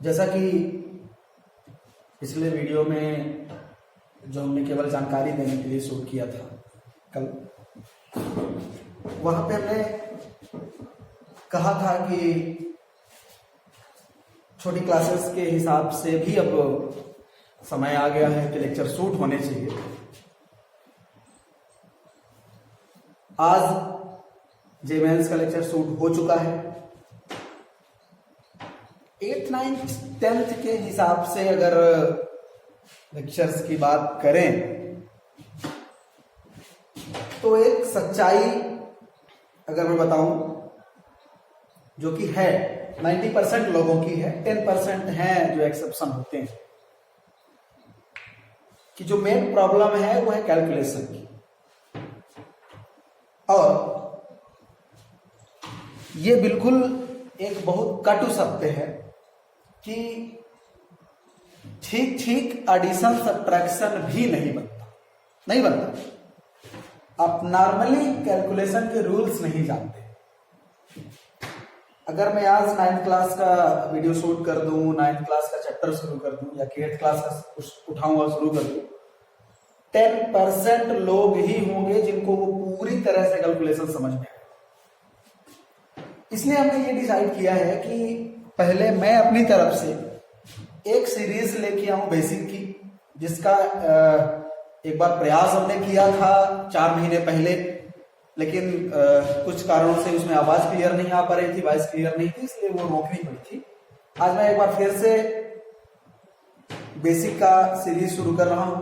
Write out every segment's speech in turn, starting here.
जैसा कि पिछले वीडियो में जो हमने केवल जानकारी देने के लिए शूट किया था कल, वहां पे हमने कहा था कि छोटी क्लासेस के हिसाब से भी अब समय आ गया है कि लेक्चर शूट होने चाहिए। आज जेमेंस का लेक्चर शूट हो चुका है। 8th 9th 10th के हिसाब से अगर लेक्चर्स की बात करें तो एक सच्चाई अगर मैं बताऊं जो कि है 90% लोगों की है, 10% हैं जो एक्सेप्शन होते हैं, कि जो मेन प्रॉब्लम है वो है कैलकुलेशन की। और ये बिल्कुल एक बहुत कटु सत्य है कि ठीक ठीक एडिशन सब्ट्रैक्शन भी नहीं बनता। आप नॉर्मली कैलकुलेशन के रूल्स नहीं जानते। अगर मैं आज 9th क्लास का वीडियो शूट कर दूं, 9th क्लास का चैप्टर शुरू कर दूं या 8th क्लास का उठाऊं और शुरू कर दूं, 10% लोग ही होंगे जिनको वो पूरी तरह से कैलकुलेशन समझ में आए। इसलिए हमने ये डिसाइड किया है कि पहले मैं अपनी तरफ से एक सीरीज लेके आऊं बेसिक की, जिसका एक बार प्रयास हमने किया था 4 महीने पहले, लेकिन कुछ कारणों से उसमें आवाज क्लियर नहीं आ पा रही थी, वॉइस क्लियर नहीं थी, इसलिए वो रोकनी पड़ी थी। आज मैं एक बार फिर से बेसिक का सीरीज शुरू कर रहा हूं।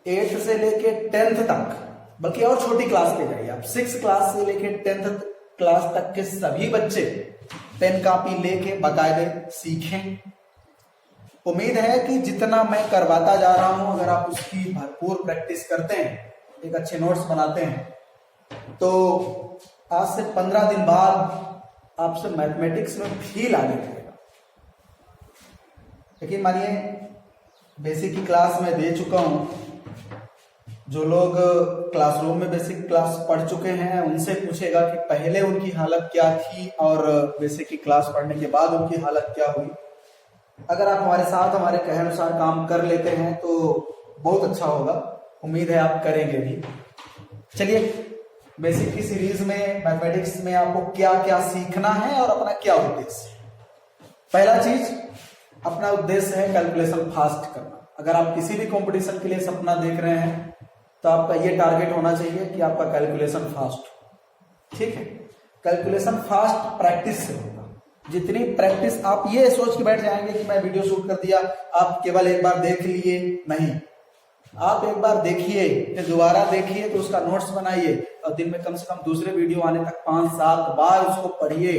8th से लेके 10th तक, बल्कि और छोटी क्लास पे जाइए आप, 6th क्लास से लेके 10th क्लास तक के सभी बच्चे पेन कॉपी लेके बाकायदे सीखें। उम्मीद है कि जितना मैं करवाता जा रहा हूं, अगर आप उसकी भरपूर प्रैक्टिस करते हैं, एक अच्छे नोट्स बनाते हैं, तो आज से 15 दिन बाद आपसे मैथमेटिक्स में फील आने लगेगा। लेकिन मानिए बेसिक की क्लास में दे चुका हूं, जो लोग क्लासरूम में बेसिक क्लास पढ़ चुके हैं उनसे पूछेगा कि पहले उनकी हालत क्या थी और बेसिक की क्लास पढ़ने के बाद उनकी हालत क्या हुई। अगर आप हमारे साथ हमारे कहे अनुसार काम कर लेते हैं तो बहुत अच्छा होगा। उम्मीद है आप करेंगे भी। चलिए, बेसिक की सीरीज में मैथमेटिक्स में आपको क्या क्या सीखना है और अपना क्या उद्देश्य। पहला चीज, अपना उद्देश्य है कैलकुलेशन फास्ट करना। अगर आप किसी भी कंपटीशन के लिए सपना देख रहे हैं तो आपका ये टारगेट होना चाहिए कि आपका कैलकुलेशन फास्ट हो। ठीक है, कैलकुलेशन फास्ट प्रैक्टिस से होगा। जितनी प्रैक्टिस, आप ये सोच के बैठ जाएंगे कि मैं वीडियो शूट कर दिया, आप केवल एक बार देख लिए, नहीं, आप एक बार देखिए, फिर दोबारा देखिए, तो उसका नोट्स बनाइए और दिन में कम से कम दूसरे वीडियो आने तक 5-7 बार उसको पढ़िए,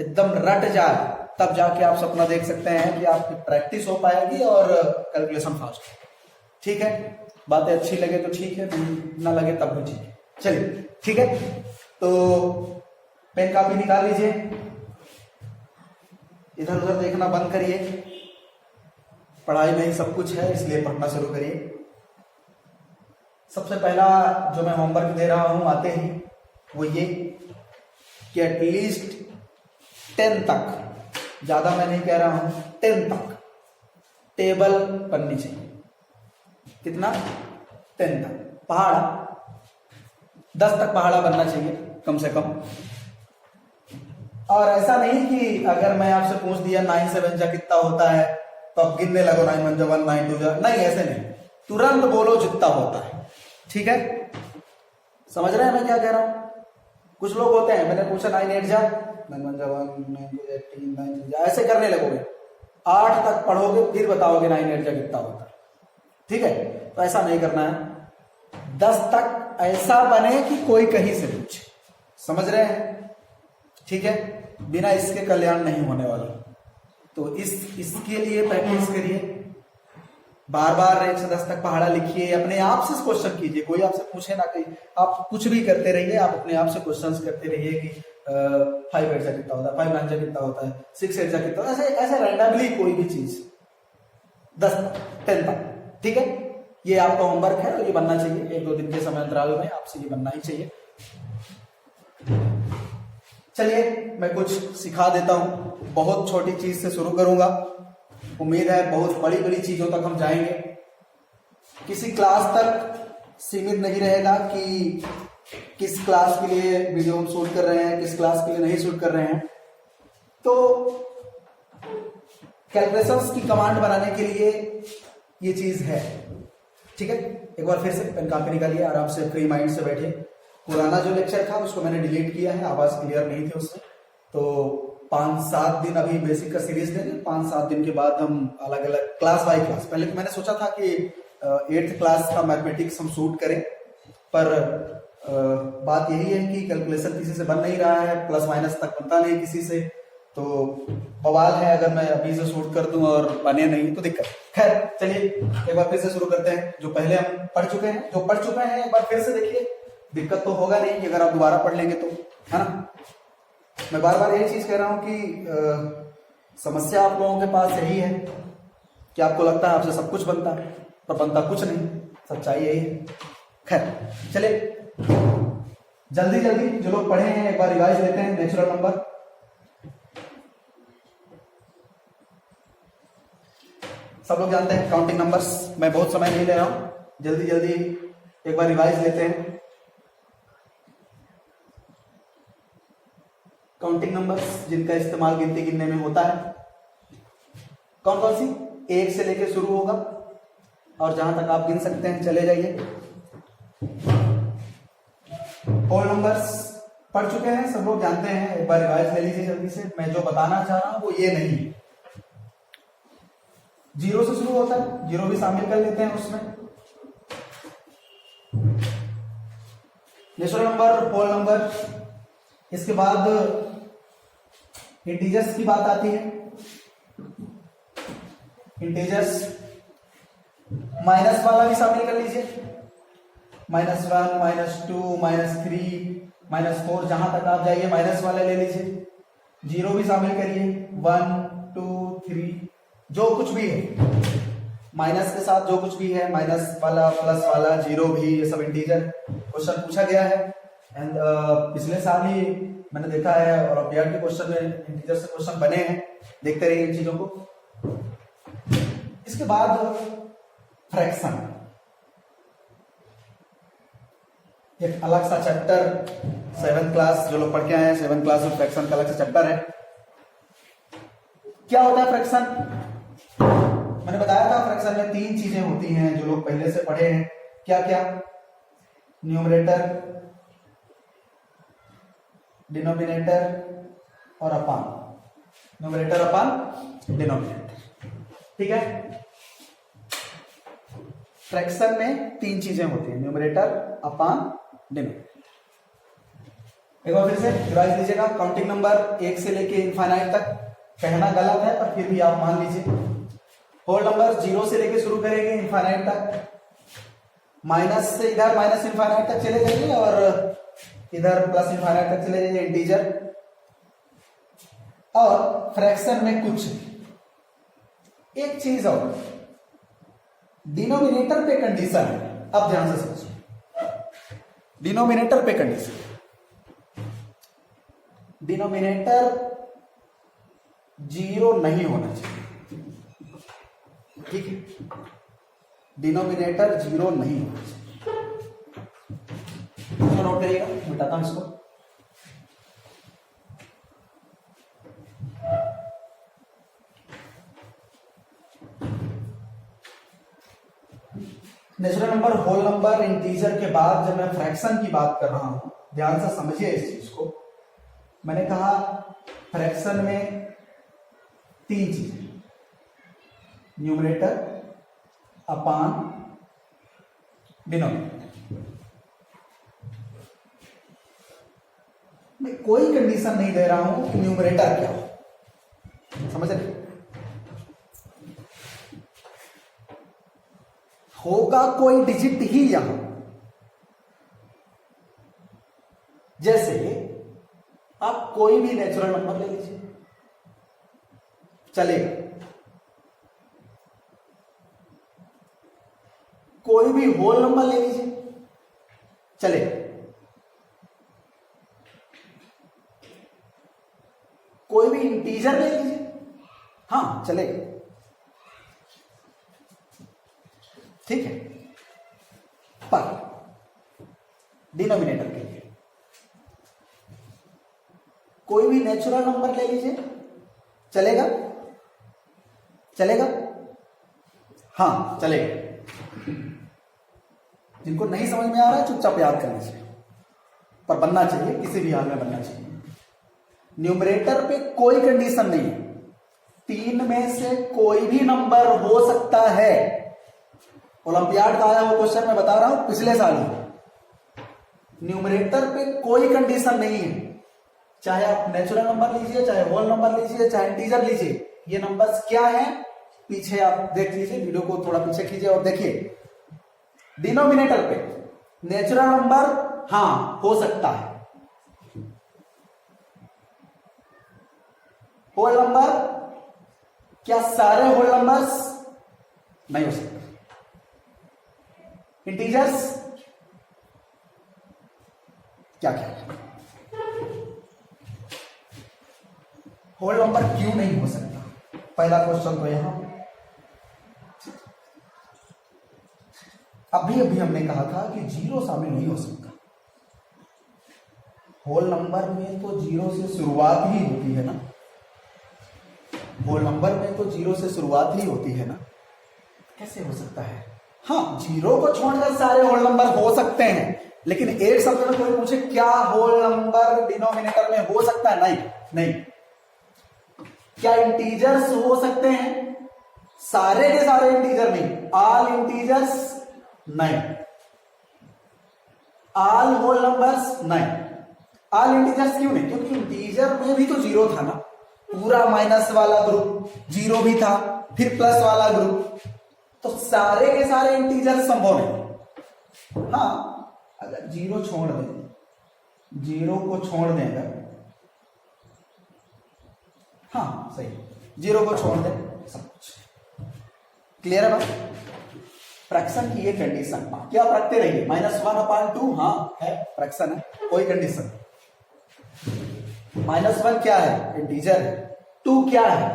एकदम रट जाए, तब जाके आप सपना देख सकते हैं कि आपकी प्रैक्टिस हो पाएगी और कैलकुलेशन फास्ट हो। ठीक है, बातें अच्छी लगे तो ठीक है, ना लगे तब भी ठीक है। चलिए, ठीक है, तो पेन कॉपी निकाल लीजिए, इधर उधर देखना बंद करिए। पढ़ाई में ही सब कुछ है, इसलिए पढ़ना शुरू करिए। सबसे पहला जो मैं होमवर्क दे रहा हूं आते ही, वो ये कि एटलीस्ट 10 तक, ज्यादा मैं नहीं कह रहा हूं, 10 तक टेबल बननी चाहिए। कितना? 10 तक। पहाड़ा 10 तक पहाड़ा बनना चाहिए कम से कम। और ऐसा नहीं कि अगर मैं आपसे पूछ दिया 9 7 जा कितना होता है तो आप गिनने लगो 9 1 जा 1 9 2 जा, नहीं, ऐसे नहीं, तुरंत बोलो जितना होता है। ठीक है, समझ रहे हैं मैं क्या कह रहा हूं? कुछ लोग होते हैं, मैंने पूछा 9 8 जा, 9 1 जा 1 9 2 जा 3 9 3 जा, ऐसे करने लगोगे। 8 तक पढ़ोगे फिर बताओगे 9 8 जा कितना होता है। ठीक है, तो ऐसा नहीं करना है। 10 तक ऐसा बने कि कोई कहीं से पूछे। समझ रहे हैं? ठीक है, बिना इसके कल्याण नहीं होने वाला। तो इसके लिए प्रैक्टिस करिए, बार बार 1 से 10 तक पहाड़ा लिखिए, अपने आप से क्वेश्चन कीजिए, कोई आपसे पूछे ना, कहीं आप कुछ भी करते रहिए, आप अपने आप से क्वेश्चंस करते रहिए कि 5 8 जा कितना होता है, 5 9 जा कितना होता है, 6 8 जा कितना होता है, ऐसे रैंडमली कोई भी चीज 10 10 तक। ठीक है, ये आपका होमवर्क है और ये बनना चाहिए। 1-2 दिन के समय अंतराल में आपसे ये बनना ही चाहिए। चलिए मैं कुछ सिखा देता हूं, बहुत छोटी चीज से शुरू करूंगा, उम्मीद है बहुत बड़ी बड़ी चीजों तक हम जाएंगे। किसी क्लास तक सीमित नहीं रहेगा कि किस क्लास के लिए वीडियो हम शूट कर रहे हैं, किस क्लास के लिए नहीं शूट कर रहे हैं। तो कैलकुलेशंस की कमांड बनाने के लिए ये चीज है, ठीक है। एक बार फिर से पेन कॉपी निकालिए, आराम से फ्री माइंड से बैठे। पुराना जो लेक्चर था उसको मैंने डिलीट किया है, आवाज क्लियर नहीं थी उससे, तो 5-7 दिन अभी बेसिक का सीरीज देंगे। 5-7 दिन के बाद हम अलग अलग क्लास बाय क्लास, पहले तो मैंने सोचा था कि 8th क्लास का मैथमेटिक्स हम शूट करें, पर बात यही है कि कैलकुलेशन किसी से बन नहीं रहा है, प्लस माइनस तक बनता नहीं किसी से, तो बवाल है। अगर मैं अभी से शूट कर दूं और बने नहीं तो दिक्कत। खैर चलिए एक बार फिर से शुरू करते हैं। जो पहले हम पढ़ चुके हैं, जो पढ़ चुके हैं एक बार फिर से देखिए, दिक्कत तो होगा नहीं कि अगर आप दोबारा पढ़ लेंगे तो, है ना। मैं बार बार यही चीज कह रहा हूं कि समस्या आप लोगों के पास यही है कि आपको लगता है आपसे सब कुछ बनता है, पर बनता कुछ नहीं, सच्चाई यही है। खैर चलिए जल्दी जल्दी जो लोग पढ़े हैं एक बार रिवाइज लेते हैं। नेचुरल नंबर, सब लोग जानते हैं काउंटिंग नंबर्स, मैं बहुत समय नहीं ले रहा हूं, जल्दी जल्दी एक बार रिवाइज लेते हैं। काउंटिंग नंबर्स जिनका इस्तेमाल गिनती गिनने में होता है, कौन कौन सी? 1 से लेके शुरू होगा और जहां तक आप गिन सकते हैं चले जाइए। होल नंबर्स पढ़ चुके हैं, सब लोग जानते हैं, एक बार रिवाइज ले लीजिए जल्दी से। मैं जो बताना चाह रहा हूं वो ये नहीं है। 0 से शुरू होता है, 0 भी शामिल कर लेते हैं उसमें। नेचुरल नंबर, होल नंबर, इसके बाद इंटीजर्स की बात आती है। इंटीजर्स माइनस वाला भी शामिल कर लीजिए, -1, -2, -3, -4, जहां तक आप जाइए माइनस वाला ले लीजिए। 0 भी शामिल करिए, 1, 2, 3, जो कुछ भी है माइनस के साथ, जो कुछ भी है, माइनस वाला, प्लस वाला, 0 भी, ये सब इंटीजर। क्वेश्चन पूछा गया है एंड पिछले साल ही मैंने देखा है और ओलंपियाड के क्वेश्चन में इंटीजर से क्वेश्चन बने हैं, देखते रहिए इन चीजों को। इसके बाद फ्रैक्शन, एक अलग सा चैप्टर, 7th क्लास जो लोग पढ़ के आए हैं 7th क्लास में फ्रैक्शन का अलग सा चैप्टर है। क्या होता है फ्रैक्शन? मैंने बताया था फ्रैक्शन में 3 चीजें होती हैं जो लोग पहले से पढ़े हैं। क्या क्या? न्यूमरेटर, डिनोमिनेटर और अपान। न्यूमरेटर, अपान, डिनोमिनेटर, ठीक है। फ्रैक्शन में 3 चीजें होती हैं, न्यूमरेटर, अपान, डिनोमिनेटर। एक बार फिर से रिवाइज लीजिएगा। काउंटिंग नंबर 1 से लेके इनफाइनाइट तक, कहना गलत है पर फिर भी आप मान लीजिए। होल नंबर 0 से लेके शुरू करेंगे इनफाइनाइट तक, माइनस से इधर माइनस इनफाइनाइट तक चले जाइए और इधर प्लस इनफाइनाइट तक चले जाइए, इंटीजर। और फ्रैक्शन में कुछ एक चीज और, डिनोमिनेटर पे कंडीशन है। अब ध्यान से समझिए, डिनोमिनेटर पे कंडीशन, डिनोमिनेटर 0 नहीं होना चाहिए, ठीक है। डिनोमिनेटर 0 नहीं होना चाहिए। तो नोट करिएगा, मिटाता हूं इसको। Natural number, whole number, integer के बाद जब मैं फ्रैक्शन की बात कर रहा हूं, ध्यान से समझिए इस चीज को। मैंने कहा फ्रैक्शन में 3 चीजें, न्यूमरेटर, अपान, डिनोमिनेटर। मैं कोई कंडीशन नहीं दे रहा हूं कि न्यूमरेटर क्या हो, समझ रहे? होगा कोई डिजिट ही यहां, जैसे आप कोई भी नेचुरल नंबर ले लीजिए, चलेगा। कोई भी होल नंबर ले लीजिए, चलेगा। कोई भी इंटीजर ले लीजिए, हाँ चलेगा, ठीक है। पर डिनोमिनेटर के लिए कोई भी नेचुरल नंबर ले लीजिए, चलेगा, चलेगा, हाँ चलेगा। जिनको नहीं समझ में आ रहा है चुपचाप याद कर लीजिए, पर बनना चाहिए, किसी भी हाल में बनना चाहिए। न्यूमरेटर पे कोई कंडीशन नहीं है, 3 में से कोई भी नंबर हो सकता है। ओलंपियाड का आया हुआ क्वेश्चन मैं बता रहा हूं पिछले साल ही। न्यूमरेटर पे कोई कंडीशन नहीं है, चाहे आप नेचुरल नंबर लीजिए, चाहे होल नंबर लीजिए, चाहे इंटीजर लीजिए। ये नंबर्स क्या हैं, पीछे आप देख लीजिए, वीडियो को थोड़ा पीछे कीजिए और देखिए। डिनोमिनेटर पे नेचुरल नंबर हां हो सकता है, होल नंबर, क्या सारे होल नंबर्स नहीं हो सकते। इंटीजर्स क्या क्या है? होल नंबर क्यों नहीं हो सकता, पहला क्वेश्चन तो यहां। अभी अभी हमने कहा था कि जीरो शामिल नहीं हो सकता। होल नंबर में तो जीरो से शुरुआत ही होती है ना, होल नंबर में तो जीरो से शुरुआत ही होती है ना, कैसे हो सकता है? हाँ, जीरो को छोड़कर सारे होल नंबर हो सकते हैं, लेकिन एक शब्द में कोई पूछे क्या होल नंबर डिनोमिनेटर में हो सकता है? नहीं नहीं। क्या इंटीजर्स हो सकते हैं? सारे के सारे इंटीजर नहीं, ऑल इंटीजर्स नहीं, ऑल होल नंबर्स नहीं। ऑल इंटीजर्स क्यों नहीं? क्योंकि इंटीजर में भी तो जीरो था ना, पूरा माइनस वाला ग्रुप जीरो भी था, फिर प्लस वाला ग्रुप, तो सारे के सारे इंटीजर संभव नहीं। हाँ, अगर जीरो छोड़ दें, जीरो को छोड़ दें अगर, हाँ सही, जीरो को छोड़ दें सब कुछ क्लियर है बात। फ्रैक्शन की ये कंडीशन, क्या आप रखते रहिए, -1/2, हाँ है, फ्रैक्शन है, कोई कंडीशन। -1 क्या है? इंटीजर है। 2 क्या है?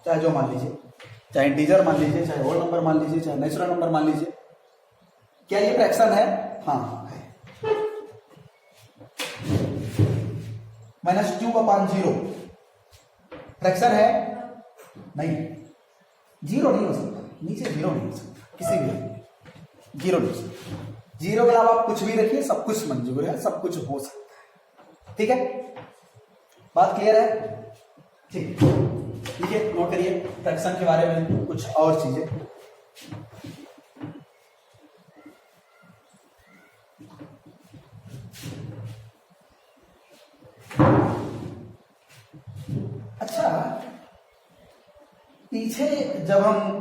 चाहे जो मान लीजिए, चाहे इंटीजर मान लीजिए, चाहे होल नंबर मान लीजिए, चाहे नेचुरल नंबर मान लीजिए। क्या ये फ्रैक्शन है? हाँ है। -2/0 फ्रैक्शन है? नहीं, जीरो नहीं हो सकता, नीचे जीरो नहीं हो सकता, किसी भी जीरो नहीं हो सकता। जीरो के अलावा आप कुछ भी रखिए, सब कुछ मंजूर है, सब कुछ हो सकता है, ठीक है, बात क्लियर है? ठीक, ठीक है, नोट करिए फ्रैक्शन के बारे में कुछ और चीजें। अच्छा, पीछे जब हम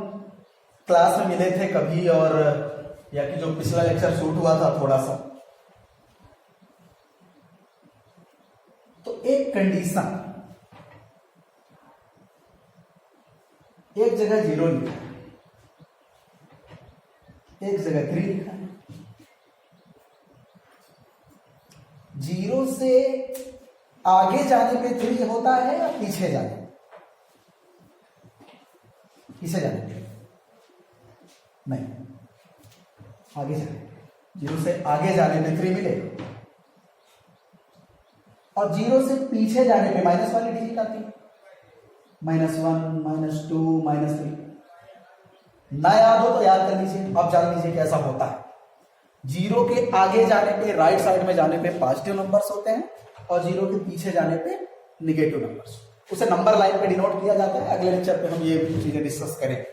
क्लास में मिले थे कभी, और या कि जो पिछला लेक्चर शूट हुआ था थोड़ा सा, तो एक कंडीशन, एक जगह 0 लिखा है, एक जगह 3 लिखा है। 0 से आगे जाने पे 3 होता है या पीछे जाने? पीछे जाने पे नहीं, आगे जाने। 0 से आगे जाने पे 3 मिले, और 0 से पीछे जाने पे माइनस वाली डिजिट आती है, -1, -2, -3। ना याद हो तो याद कर लीजिए, अब जान लीजिए कैसा होता है। 0 के आगे जाने पे, राइट साइड में जाने पे पॉजिटिव नंबर्स होते हैं, और 0 के पीछे जाने पे निगेटिव नंबर्स। उसे नंबर लाइन पे डिनोट किया जाता है। अगले लेक्चर पे हम ये चीजें डिस्कस करें।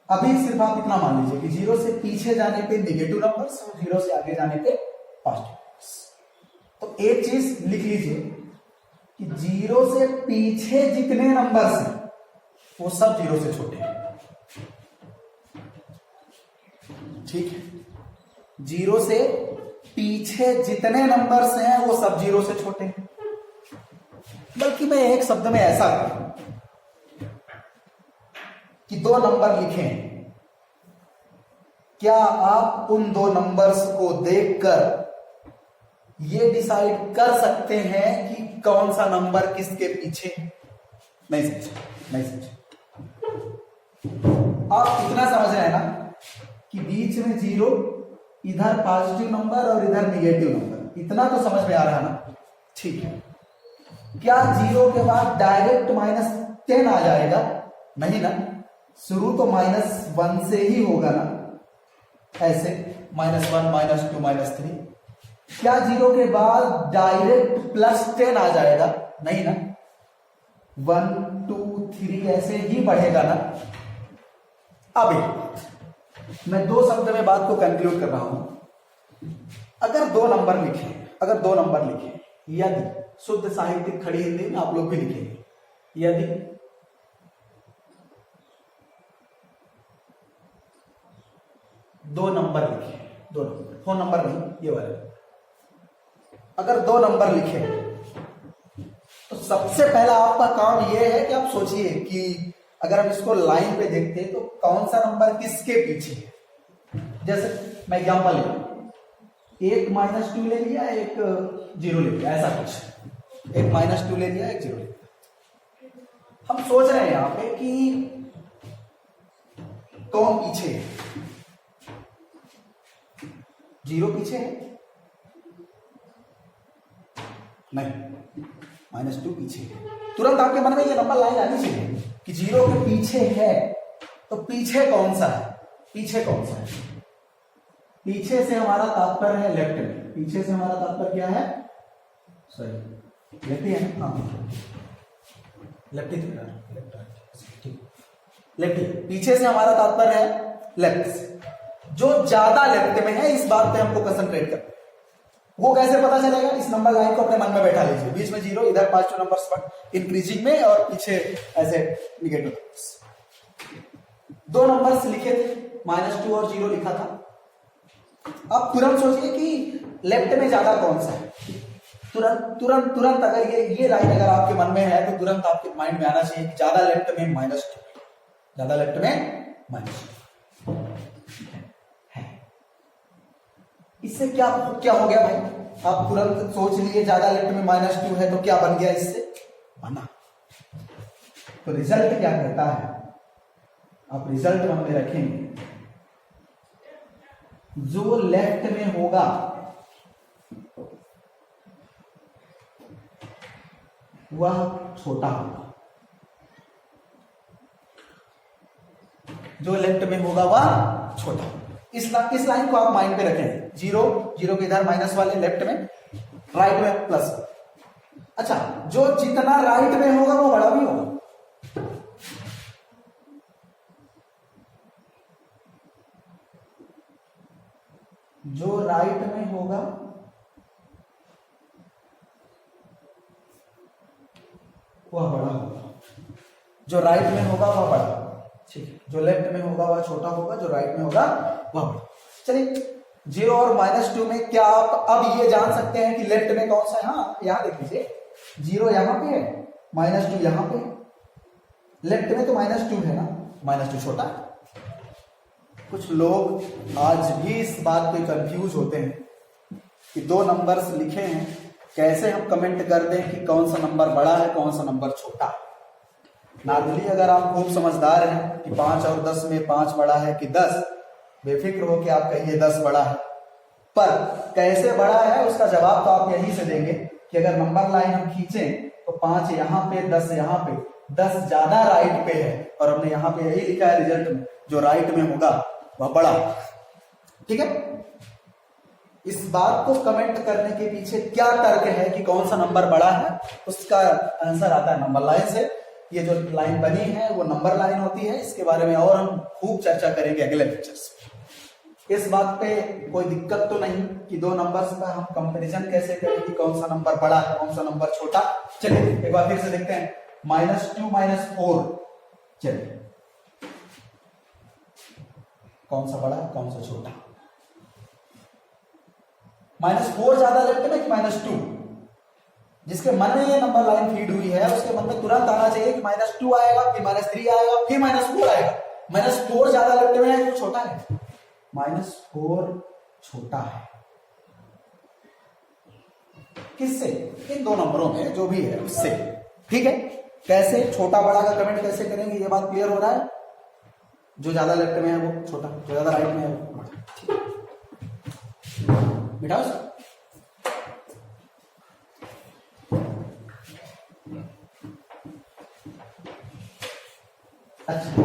अभी सिर्फ आप इतना मान लीजिए कि 0 से पीछे जाने पे निगेटिव नंबर्स, और 0 से आगे जाने पे पॉजिटिव नंबर्स। तो एक चीज लिख लीजिए कि 0 से पीछे जितने नंबर्स हैं वो सब 0 से छोटे हैं, ठीक है। 0 से पीछे जितने नंबर्स हैं वो सब 0 से छोटे हैं। बल्कि मैं एक शब्द में ऐसा करूं कि 2 नंबर लिखें, क्या आप उन 2 नंबर्स को देखकर ये डिसाइड कर सकते हैं कि कौन सा नंबर किसके पीछे है। नहीं समझे। आप इतना समझ रहे हैं ना कि बीच में 0, इधर पॉजिटिव नंबर और इधर निगेटिव नंबर, इतना तो समझ में आ रहा है ना। ठीक है, क्या 0 के बाद डायरेक्ट -10 आ जाएगा? नहीं ना, शुरू तो -1 से ही होगा ना, ऐसे -1 -2 -3। क्या 0 के बाद डायरेक्ट +10 आ जाएगा? नहीं ना, 1 2 3 ऐसे ही बढ़ेगा ना। अब मैं 2 शब्द में बात को कंक्लूड कर रहा हूं। अगर दो नंबर लिखे, यदि शुद्ध साहित्यिक खड़ी हिंदी में आप लोग भी लिखेंगे, यदि दो नंबर फोन नंबर नहीं, ये वाले, अगर 2 नंबर लिखे तो सबसे पहला आपका काम यह है कि आप सोचिए कि अगर हम इसको लाइन पे देखते हैं तो कौन सा नंबर किसके पीछे है। जैसे मैं एग्जांपल ले, एक -2 ले लिया, एक 0 ले लिया, ऐसा कुछ, एक -2 ले लिया, एक 0 ले लिया। हम सोच रहे हैं यहां पे कि कौन पीछे है। 0 पीछे है? नहीं, -2 पीछे है। तुरंत आपके मन में ये नंबर लाइन आनी चाहिए कि 0 के पीछे है, तो पीछे कौन सा है? पीछे से हमारा तात्पर्य है लेफ्ट में। पीछे से हमारा तात्पर्य क्या है? सॉरी, लेफ्ट ही है। हाँ, लेफ्ट ही, लेफ्ट ही। पीछे से हमारा तात्पर्य है लेफ्ट से। जो ज्यादा लेफ्ट में है, इस बात पे हमको कंसंट्रेट करना। वो कैसे पता चलेगा? इस नंबर लाइन को अपने मन में बैठा लीजिए। बीच में 0, इधर पॉजिटिव नंबर्स पर इंक्रीजिंग में, और पीछे ऐसे निगेटिव नंबर्स। 2 नंबर्स लिखे थे, -2 और 0 लिखा था। आप तुरंत सोचिए कि लेफ्ट में ज्यादा कौन सा है। तुरंत अगर ये लाइन अगर आपके मन में है तो तुरंत आपके माइंड में आना चाहिए कि ज्यादा लेफ्ट में -2, ज्यादा लेफ्ट में -2 है। इससे क्या हो गया भाई? आप तुरंत सोच लिए ज्यादा लेफ्ट में -2 है, तो क्या बन गया इससे? बना। तो रिजल्ट क्या कहता है? आप रिजल्ट मन में रखेंगे, जो लेफ्ट में होगा वह छोटा होगा। जो लेफ्ट में होगा वह छोटा होगा। इस लाइन को आप माइंड पे रखें। 0 के इधर माइनस वाले लेफ्ट में, राइट में प्लस। अच्छा, जो जितना राइट में होगा वो बड़ा भी होगा। जो राइट में होगा वह बड़ा होगा। जो राइट में होगा वह बड़ा होगा। ठीक है, जो लेफ्ट में होगा वह छोटा होगा, जो राइट में होगा वह बड़ा। चलिए, 0 और -2 में क्या आप अब ये जान सकते हैं कि लेफ्ट में कौन सा है? हाँ, यहां देख लीजिए, 0 यहां पे है, -2 यहां पे। लेफ्ट में तो -2 है ना, -2 छोटा है। कुछ लोग आज भी इस बात पे कंफ्यूज होते हैं कि 2 नंबर्स लिखे हैं, कैसे हम कमेंट कर दें कि कौन सा नंबर बड़ा है, कौन सा नंबर छोटा है। नार्मली अगर आप खूब समझदार हैं कि 5 और 10 में 5 बड़ा है कि 10, बेफिक्र हो कि आप कहिए 10 बड़ा है। पर कैसे बड़ा है उसका जवाब तो आप यहीं से देंगे कि अगर नंबर लाइन हम खींचें तो 5 यहां पे, 10 यहां पे, 10 ज्यादा राइट पे है, और हमने यहां पे यही लिखा है रिजल्ट में, जो राइट में होगा वह बड़ा। ठीक है, इस बात को कमेंट करने के पीछे क्या तर्क है कि कौन सा नंबर बड़ा है, उसका आंसर आता है नंबर लाइन से। ये जो लाइन बनी है वो नंबर लाइन होती है। इसके बारे में और हम खूब चर्चा करेंगे अगले लेक्चर्स में। इस बात पे कोई दिक्कत तो नहीं कि 2 नंबर्स का हम कंपैरिजन कैसे करें कि कौन सा नंबर बड़ा है, कौन सा नंबर छोटा। चलिए एक बार फिर से देखते हैं, -2 -4, चलिए कौन सा बड़ा है, कौन सा छोटा? -4 ज्यादा लेफ्ट में कि -2? जिसके मन में ये नंबर लाइन फीड हुई है उसके मन में तुरंत आना चाहिए कि -2 आएगा, फिर -3 आएगा, फिर -4 आएगा। -4 ज्यादा लेफ्ट में है कि छोटा है? -4 छोटा है। किससे? इन दो नंबरों में जो भी है उससे। ठीक है, कैसे? छोटा बड़ा का कमेंट कैसे करेंगे, ये बात क्लियर हो रहा है? जो ज्यादा लेफ्ट में है वो छोटा, जो ज्यादा राइट में है वो बड़ा। बिठाओ सर। अच्छा,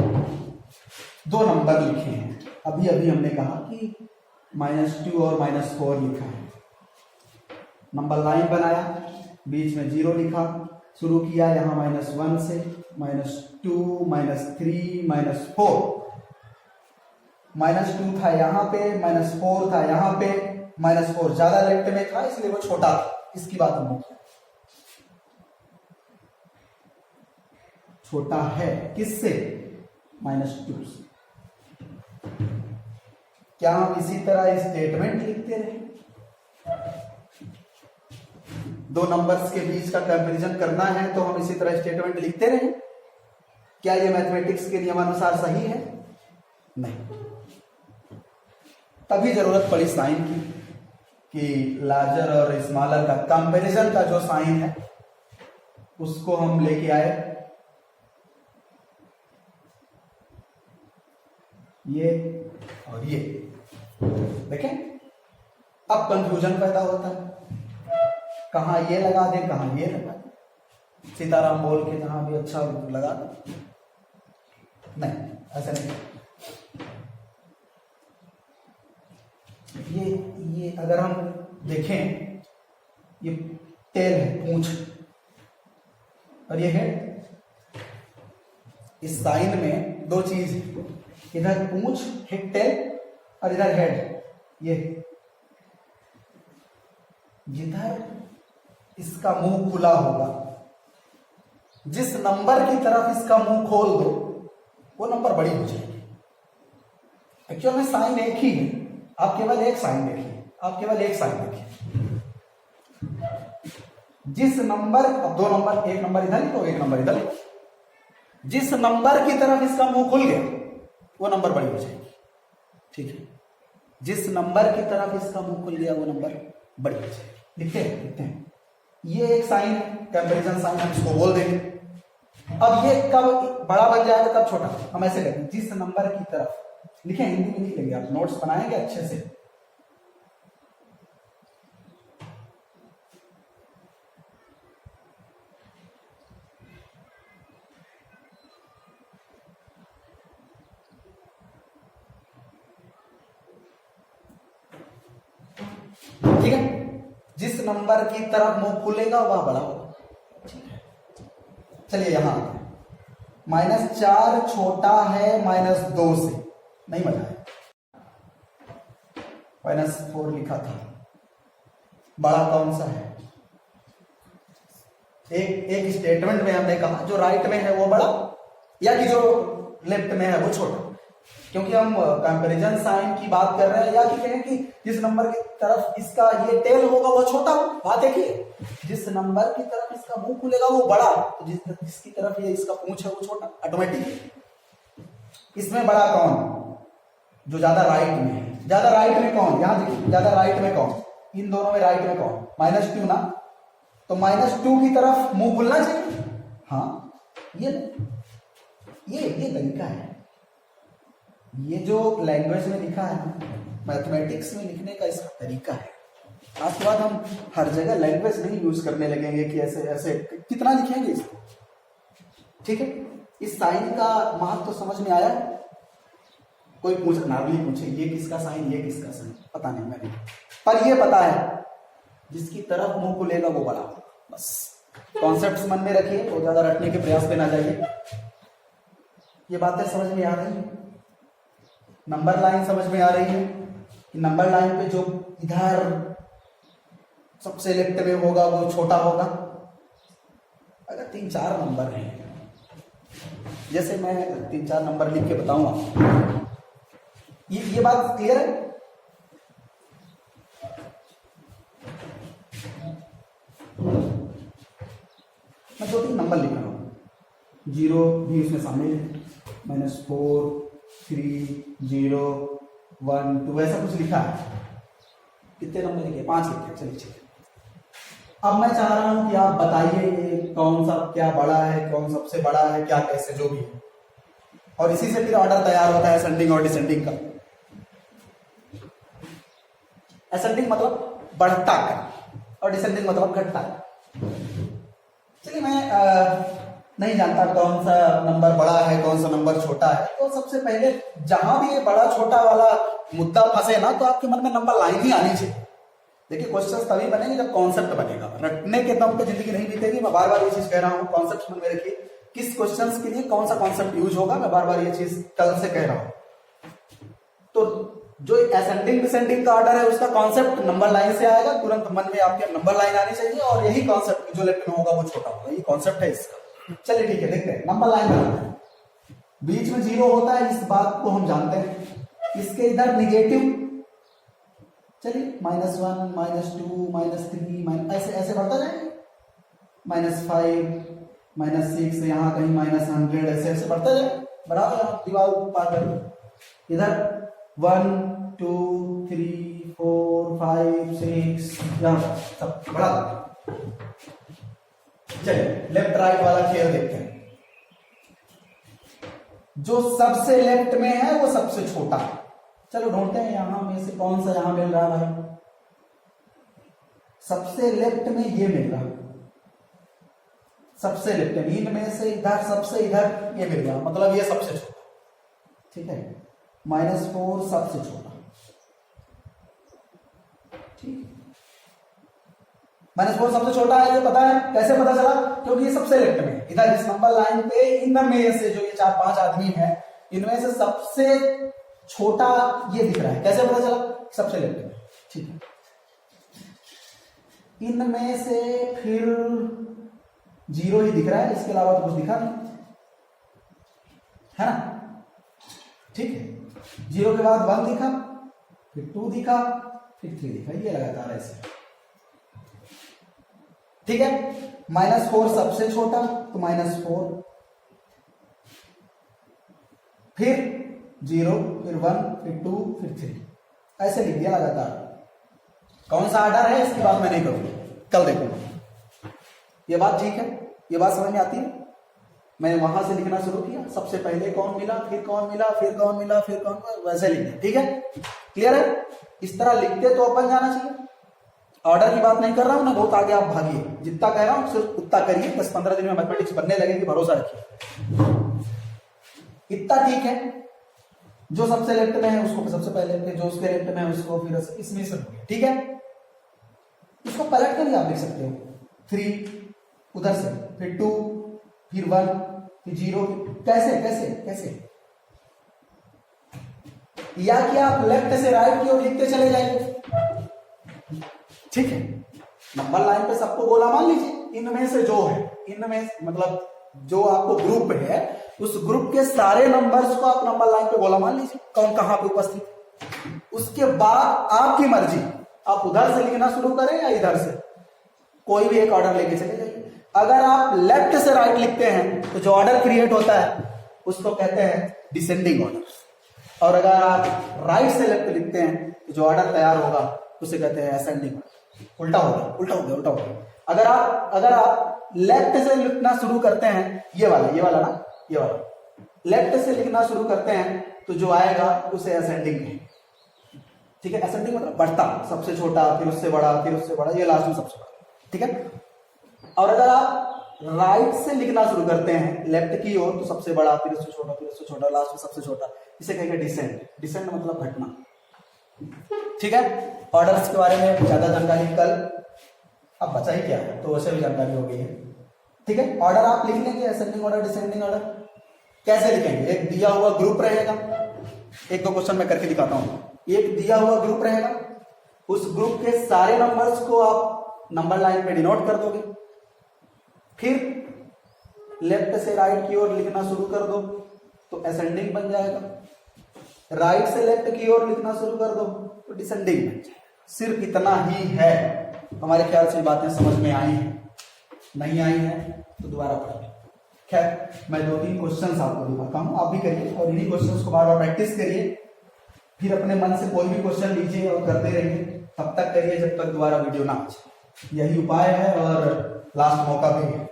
दो नंबर लिखे हैं, अभी अभी हमने कहा कि -2 और -4 लिखा है। नंबर लाइन बनाया, बीच में 0 लिखा, शुरू किया यहां -1 से, -2, -3, -4। -2 था यहां पे, -4 था यहां पे, -4 ज्यादा लेफ्ट में था इसलिए वो छोटा था, इसकी बात हमने की। छोटा है किससे? -2 से। क्या हम इसी तरह स्टेटमेंट लिखते रहे? दो नंबर्स के बीच का कंपैरिजन करना है तो हम इसी तरह स्टेटमेंट लिखते रहे? क्या ये मैथमेटिक्स के नियमानुसार सही है? नहीं। तभी जरूरत पड़ी साइन की, कि लार्जर और स्मॉलर का कंपैरिजन का जो साइन है उसको हम लेके आए। ये और ये देखें, अब कंफ्यूजन पैदा होता है, कहां ये लगा दें कहां ये लगा दें, सीताराम बोल के जहां भी अच्छा लगा दें। नहीं, ऐसा नहीं। ये अगर हम देखें, ये टेल है, पूंछ, और ये हेड। इस साइन में दो चीज है, इधर पूंछ हिट टेल और इधर हेड। ये जिधर इसका मुंह खुला होगा, जिस नंबर की तरफ इसका मुंह खोल दो वो नंबर बड़ी हो जाएगी। एक्चुअल में साइन एक ही है, आप केवल एक साइन देखिए, आप केवल एक साइन देखिए। जिस नंबर, अब दो नंबर, एक नंबर इधर लिखो एक नंबर इधर लिखो, जिस नंबर की तरफ इसका मुंह खुल गया वो नंबर बड़ी हो जाएगी। ठीक है, जिस नंबर की तरफ इसका मुंह खुल गया वो नंबर बड़ी हो जाएगी। लिखते हैं, लिखते हैं। ये एक साइन, कंपैरिजन साइन, हम इसको बोल देंगे। अब ये कब बड़ा बन जाएगा, कब छोटा? हम ऐसे करेंगे, जिस नंबर की तरफ, लिखें हिंदी में लिख लेंगे, आप नोट्स बनाएंगे अच्छे से। ठीक है, जिस नंबर की तरफ मुंह खुलेगा वह बड़ा होगा। चलिए यहां -4 छोटा है -2 से, नहीं मजा है। -4 लिखा था, बड़ा कौन सा है? एक स्टेटमेंट में हमने कहा जो राइट में है वो बड़ा, या कि जो लेफ्ट में है वो छोटा, क्योंकि हम कंपैरिजन साइन की बात कर रहे हैं, या कि कहें कि जिस नंबर की तरफ इसका ये टेल होगा वो छोटा हो। बात है कि जिस नंबर की तरफ इसका मुंह खुलेगा वो बड़ा, तो जिसकी तरफ ये इसका पूंछ है वो छोटा, ऑटोमेटिक। इसमें बड़ा कौन? जो ज्यादा राइट में है। ज्यादा राइट में कौन? यहां देखिए, ज्यादा राइट में कौन? इन दोनों में राइट में कौन? -2 ना, तो -2 की तरफ मुंह खुलना चाहिए। हाँ, ये तरीका है, ये जो लैंग्वेज में लिखा है ना, मैथमेटिक्स में लिखने का इसका तरीका है। आज के बाद हम हर जगह लैंग्वेज नहीं यूज करने लगेंगे कि ऐसे ऐसे कितना लिखेंगे इसको। ठीक है, इस साइन का महत्व तो समझ में आया? कोई पूछ, नार्मली पूछे ये किसका साइन, ये किसका साइन, पता नहीं मैं भी, पर ये पता है जिसकी तरफ मुंह खुलेगा वो बड़ा होगा। बस कॉन्सेप्ट्स मन में रखिए, बहुत ज्यादा रटने के प्रयास पे ना जाइए। ये बातें समझ में आ रही है? नंबर लाइन समझ में आ रही है कि नंबर लाइन पे जो इधर सबसे लेफ्ट में होगा वो छोटा होगा। अगर 3-4 नंबर हैं, जैसे मैं 3-4 नंबर लिख के बताऊंगा, ये बात क्लियर है? मैं 2-3 नंबर लिख रहा हूं, 0 भी इसमें शामिल है, -4, 3, 0, 1, 2, ऐसा कुछ लिखा है। कितने नंबर लिखे? 5 लिखे। चलिए ठीक है, अब मैं चाह रहा हूं कि आप बताइए ये कौन सा क्या बड़ा है, कौन सबसे बड़ा है, क्या कैसे जो भी है, और इसी से फिर ऑर्डर तैयार होता है असेंडिंग और डिसेंडिंग का। असेंडिंग मतलब बढ़ता है और डिसेंडिंग मतलब घटता है। चलिए मैं नहीं जानता कौन सा नंबर बड़ा है कौन सा नंबर छोटा है, तो सबसे पहले जहां भी ये बड़ा छोटा वाला मुद्दा फंसे ना, तो आपके मन में नंबर लाइन ही आनी चाहिए। देखिए क्वेश्चन तभी बनेंगे जब कॉन्सेप्ट बनेगा, रटने के दम पे जिंदगी नहीं बीतेगी। मैं बार बार ये चीज कह रहा हूँ, कॉन्सेप्ट मन में रखिए, किस क्वेश्चन के लिए कौन सा कॉन्सेप्ट यूज होगा, मैं बार बार ये चीज कल से कह रहा हूँ। तो जो असेंडिंग डिसेंडिंग का ऑर्डर है उसका कॉन्सेप्ट नंबर लाइन से आएगा, तुरंत मन में आपके नंबर लाइन आनी चाहिए, और यही कॉन्सेप्ट जो लेफ्ट में होगा वो छोटा होगा, यही कॉन्सेप्ट है इसका। चलिए ठीक है, देखते हैं नंबर लाइन बनाते हैं। बीच में जीरो होता है, इस बात को हम जानते हैं। इसके इधर निगेटिव, चलिए -1 -2 -3 ऐसे ऐसे बढ़ता जाएगा, -5 -6 यहाँ कहीं -100 ऐसे ऐसे बढ़ता जाएगा। बढ़ा दीवार पार कर, इधर 1 2 3 4 5 6 यहाँ सब बढ़ा। चलिए लेफ्ट राइट वाला खेल देखते हैं। जो सबसे लेफ्ट में है वो सबसे छोटा। चलो ढूंढते हैं यहां में से कौन सा यहां मिल रहा है। सबसे लेफ्ट में ये मिल रहा है, सबसे लेफ्ट में, इनमें से इधर सबसे इधर ये मिल रहा, मतलब ये सबसे छोटा। ठीक है, -4 सबसे छोटा। ठीक, -4 सबसे छोटा है, ये पता है। कैसे पता चला? क्योंकि ये सबसे लेफ्ट में, इधर इस नंबर लाइन पे इनमें से जो ये 4-5 आदमी हैं, इनमें से सबसे छोटा ये दिख रहा है। कैसे पता चला? सबसे लेफ्ट में। ठीक है, इनमें से फिर 0 ही दिख रहा है, इसके अलावा तो कुछ दिखा नहीं, है ना? ठीक है, 0 के बाद 1 दिखा, फिर 2 दिखा, फिर 3 दिखा, ये लगातार ऐसे। ठीक है, -4 सबसे छोटा, तो -4, फिर 0, फिर 1, फिर 2, फिर 3, ऐसे लिख दिया लगातार। कौन सा ऑर्डर है इसकी बात मैं नहीं करूंगा, कल देखूंगा। ये बात ठीक है, ये बात समझ में आती है। मैंने वहां से लिखना शुरू किया, सबसे पहले कौन मिला, फिर कौन मिला, फिर कौन मिला, फिर कौन, वैसे लिखना। ठीक है, क्लियर है? इस तरह लिखते तो अपन जाना चाहिए। ऑर्डर की बात नहीं कर रहा हूं ना, बहुत आगे आप भागिए, जितना कह रहा हूं सिर्फ उतना करिए। 10-15 दिन में मैथमेटिक्स बनने लगेगी, भरोसा रखिए। इतना ठीक है, जो सबसे लेफ्ट में है उसको सबसे पहले, फिर जो उसके लेफ्ट में है उसको फिर इसमें से। ठीक है, इसको पलट कर भी आप लिख सकते हो, 3 उधर से, फिर 2, फिर 1, फिर 0। कैसे कैसे कैसे? या कि आप लेफ्ट से राइट की ओर लिखते चले जाएंगे। ठीक है, नंबर लाइन पे सबको गोला मान लीजिए, इनमें से जो है, इनमें मतलब जो आपको ग्रुप है, उस ग्रुप के सारे नंबर्स को आप नंबर लाइन पे गोला मान लीजिए, कौन कहां पे उपस्थित। उसके बाद आपकी मर्जी, आप उधर से लिखना शुरू करें या इधर से, कोई भी एक ऑर्डर लेके चले जाइए। अगर आप लेफ्ट से राइट लिखते हैं तो जो ऑर्डर क्रिएट होता है उसको कहते हैं डिसेंडिंग ऑर्डर, और अगर आप राइट से लेफ्ट लिखते हैं तो जो ऑर्डर तैयार होगा उसे कहते हैं असेंडिंग। उल्टा हो गया, उल्टा हो गया, उल्टा हो गया। अगर आप लेफ्ट से लिखना शुरू करते हैं, ये वाला ना, ये वाला लेफ्ट से लिखना शुरू करते हैं तो जो आएगा उसे असेंडिंग है। ठीक है, असेंडिंग मतलब बढ़ता, सबसे छोटा, फिर उससे बड़ा, फिर उससे बड़ा, ये लास्ट में सबसे बड़ा। ठीक है, और अगर आप राइट से लिखना शुरू करते हैं लेफ्ट की ओर, तो सबसे बड़ा, फिर उससे छोटा, फिर उससे छोटा, लास्ट में सबसे छोटा, इसे कहेंगे डिसेंड। डिसेंड मतलब घटना। ठीक है, ऑर्डर्स के बारे में ज्यादा जानकारी कल, अब बचा ही क्या है, तो वैसे भी जानकारी हो गई है। ठीक है, ऑर्डर आप लिख लेंगे, असेंडिंग ऑर्डर, डिसेंडिंग ऑर्डर। कैसे लिखेंगे? एक दिया हुआ ग्रुप रहेगा, 1-2 क्वेश्चन मैं करके दिखाता हूं। एक दिया हुआ ग्रुप रहेगा, उस ग्रुप के सारे नंबर्स को आप नंबर लाइन पे डिनोट कर दोगे, फिर लेफ्ट से राइट की ओर लिखना शुरू कर दो तो असेंडिंग बन जाएगा, राइट से लेफ्ट की ओर लिखना शुरू कर दो तो डिसेंडिंग बन जाएगा। सिर्फ इतना ही है। हमारे ख्याल से बातें समझ में आई हैं, नहीं आई हैं तो दोबारा पढ़िए। खैर, मैं 2-3 क्वेश्चंस आपको दिखाता हूं, आप भी करिए और इन्हीं क्वेश्चंस को बार बार प्रैक्टिस करिए। फिर अपने मन से कोई भी क्वेश्चन लीजिए और करते रहिए, तब तक करिए जब तक दोबारा वीडियो ना आ जाए। यही उपाय है और लास्ट मौका भी है।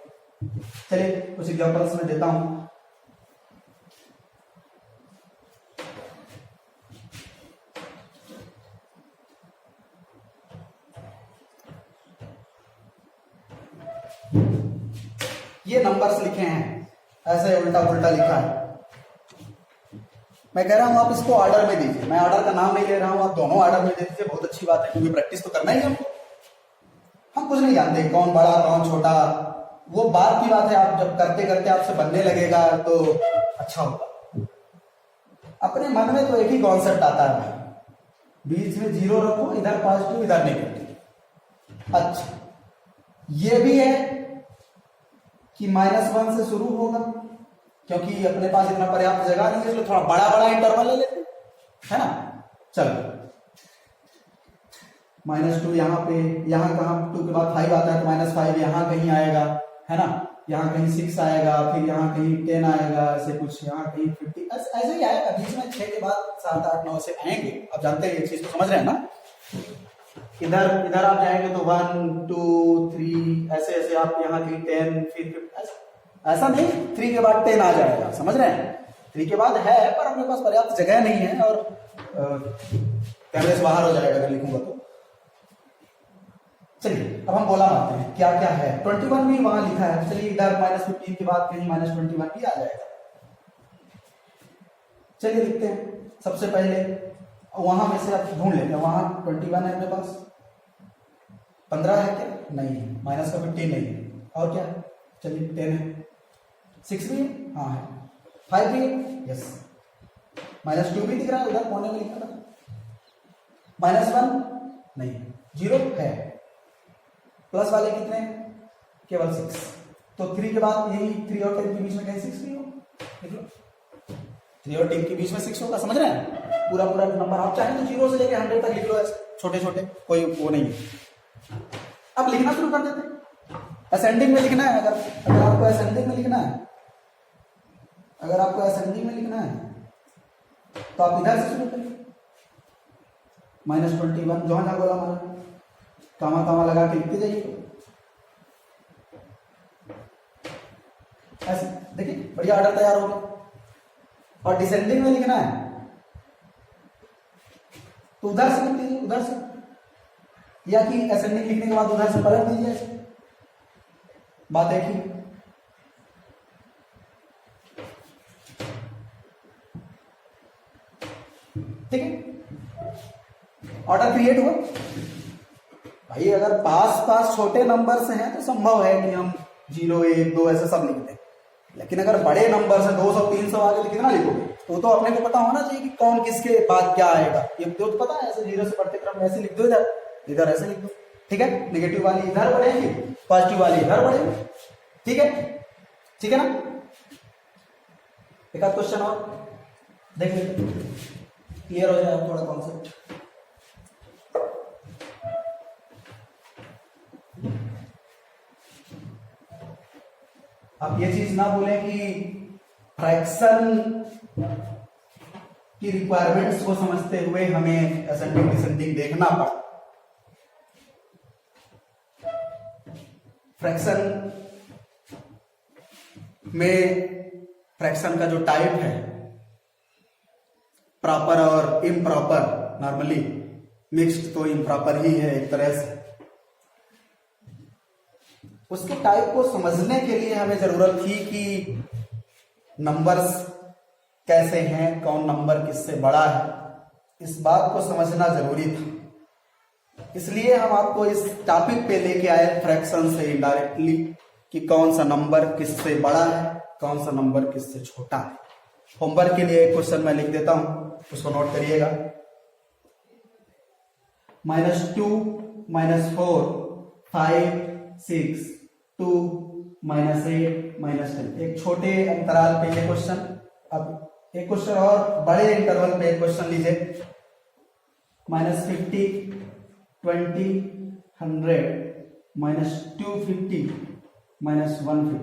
चलिए कुछ एग्जांपल्स में देता हूं। ये नंबर्स लिखे हैं, ऐसे उल्टा पुल्टा लिखा है। मैं कह रहा हूं आप इसको ऑर्डर में दीजिए, मैं ऑर्डर का नाम नहीं ले रहा हूं, आप दोनों ऑर्डर में दे दीजिए, बहुत अच्छी बात है, क्योंकि प्रैक्टिस तो करना ही है हमको। हम कुछ नहीं जानते कौन बड़ा कौन छोटा, वो बात की बात है, आप जब करते करते आपसे बनने लगेगा तो अच्छा होगा। अपने मन में तो एक ही कॉन्सेप्ट आता है भाई, बीच में जीरो रखो, इधर पॉजिटिव इधर नेगेटिव। अच्छा ये भी है कि -1 से शुरू होगा, क्योंकि अपने पास इतना पर्याप्त जगह नहीं है, इसलिए थोड़ा बड़ा बड़ा इंटरवल ले लेते है ना। चलो -2 यहाँ पे, यहाँ कहाँ 2 के बाद 5 आता है तो -5 यहाँ कहीं आएगा है ना, यहाँ कहीं 6 आएगा, फिर यहाँ कहीं 10 आएगा, ऐसे कुछ यहाँ कहीं 50, ऐसे ही आएगा। बीच में 6 के बाद 7 8 9 से आएंगे। आप जानते हैं ये चीज तो समझ रहे हैं ना। इधर इधर आप जाएंगे तो 1 2 3 ऐसे ऐसे, आप यहाँ कहीं 10 फिर 50, ऐसा नहीं 3 के बाद 10 आ जाएगा, समझ रहे हैं। 3 के बाद है पर अपने पास पर्याप्त जगह नहीं है और कैमरे से बाहर हो जाएगा अगर लिखूंगा तो। चलिए अब हम बोला मारते हैं क्या क्या है। 21 भी वहां लिखा है, चलिए इधर -15 के बाद कहीं -21 भी आ जाएगा। चलिए लिखते हैं। सबसे पहले वहां में से आप ढूंढ लेते हैं, वहां 21 है अपने पास, 15 है क्या, नहीं है, -15 नहीं है, और क्या है, चलिए 10 है, 6 भी है, हाँ है, 5 भी है, यस, -2 भी दिख रहा है उधर कोने में लिखा था, -1 नहीं, 0 है, प्लस वाले कितने हैं, केवल 6, तो 3 के बाद यही 3 और 10 के बीच में कहीं 6 भी हो, देख लो 3 और 10 के बीच में 6 होगा, समझ रहे हैं। पूरा पूरा नंबर आप चाहें तो 0 से लेके 100 तक लिख लो, ऐसे छोटे छोटे, कोई वो नहीं है। अब लिखना शुरू कर देते हैं। असेंडिंग में लिखना है, अगर आपको असेंडिंग में लिखना है, अगर आपको असेंडिंग में लिखना है तो आप इधर से शुरू करिए, -21 जहां जहां बोला हमारा कामा कामा लगा के लिखते जाइए, ऐसे देखिए बढ़िया ऑर्डर तैयार हो गया। और डिसेंडिंग में लिखना है तो उधर से लिख दीजिए, उधर से, या कि असेंडिंग लिखने के बाद उधर से पलट दीजिए, ऐसे बात एक ही। ठीक है, ऑर्डर क्रिएट हुआ भाई। अगर पास पास छोटे नंबर से हैं तो संभव है कि हम 0 1 2 ऐसे सब लिख दें, लेकिन अगर बड़े नंबर से 200 300 आगे कितना लिखोगे, तो अपने को पता होना चाहिए कि कौन किसके बाद क्या आएगा। ये तो पता है, ऐसे 0 से बढ़ते क्रम में ऐसे लिख दो, इधर ऐसे लिख दो, ठीक है। नेगेटिव वाली इधर बढ़ेगी, पॉजिटिव वाली इधर बढ़ेगी, ठीक है, ठीक है ना। एक आध क्वेश्चन और देख लीजिए, क्लियर हो जाए थोड़ा कॉन्सेप्ट। आप ये चीज ना बोले कि फ्रैक्शन की रिक्वायरमेंट्स को समझते हुए हमें असेंडिंग डिसेंडिंग देखना पड़ा। फ्रैक्शन में फ्रैक्शन का जो टाइप है, प्रॉपर और इम्प्रॉपर, नॉर्मली मिक्स्ड तो इम्प्रॉपर ही है एक तरह से। उसके टाइप को समझने के लिए हमें जरूरत थी कि नंबर्स कैसे हैं, कौन नंबर किससे बड़ा है, इस बात को समझना जरूरी था। इसलिए हम आपको इस टॉपिक पे लेके आए फ्रैक्शन से इनडायरेक्टली, कि कौन सा नंबर किससे बड़ा है, कौन सा नंबर किससे छोटा है। होमवर्क के लिए एक क्वेश्चन मैं लिख देता हूं, उसको नोट करिएगा। -2 -4 5 6 2 -8 -10, एक छोटे अंतराल पे ये क्वेश्चन। अब एक क्वेश्चन और बड़े इंटरवल पे एक क्वेश्चन लीजिए, -50 20 100 -250 -150।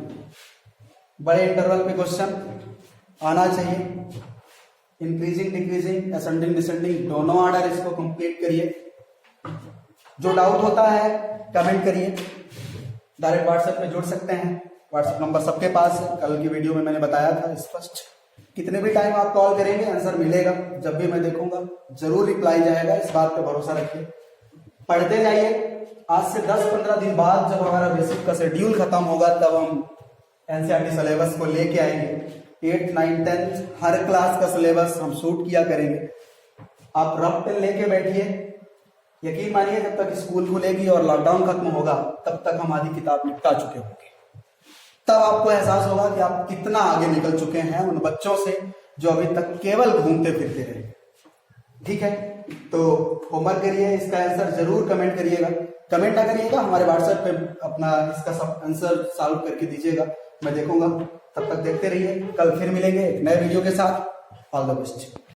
बड़े इंटरवल पे क्वेश्चन आना चाहिए। इंक्रीजिंग डिक्रीजिंग, असेंडिंग डिसेंडिंग, दोनों ऑर्डर इसको कंप्लीट करिए। जो डाउट होता है कमेंट करिए, डायरेक्ट व्हाट्सएप में जुड़ सकते हैं, व्हाट्सएप नंबर सबके पास है, कल की वीडियो में मैंने बताया था स्पष्ट। कितने भी टाइम आप कॉल करेंगे आंसर मिलेगा, जब भी मैं देखूंगा जरूर रिप्लाई जाएगा, इस बात पे भरोसा रखिए। पढ़ते जाइए, आज से 10-15 दिन बाद जब हमारा बेसिक का शेड्यूल खत्म होगा तब हम एनसीईआरटी सिलेबस को लेके आएंगे। 8, 9, 10 हर क्लास का सिलेबस हम शूट किया करेंगे। आप रफ पेन लेके बैठिए, यकीन मानिए जब तक स्कूल खुलेगी और लॉकडाउन खत्म होगा तब तक हम आधी किताब निपटा चुके होंगे। तब आपको एहसास होगा कि आप कितना आगे निकल चुके हैं उन बच्चों से जो अभी तक केवल घूमते फिरते रहे। ठीक है, तो होमवर्क करिए, इसका आंसर जरूर कमेंट करिएगा। कमेंट ना करिएगा, हमारे व्हाट्सएप पे अपना इसका सब आंसर सॉल्व करके दीजिएगा, मैं देखूंगा। तब तक देखते रहिए, कल फिर मिलेंगे एक नए वीडियो के साथ। All the best.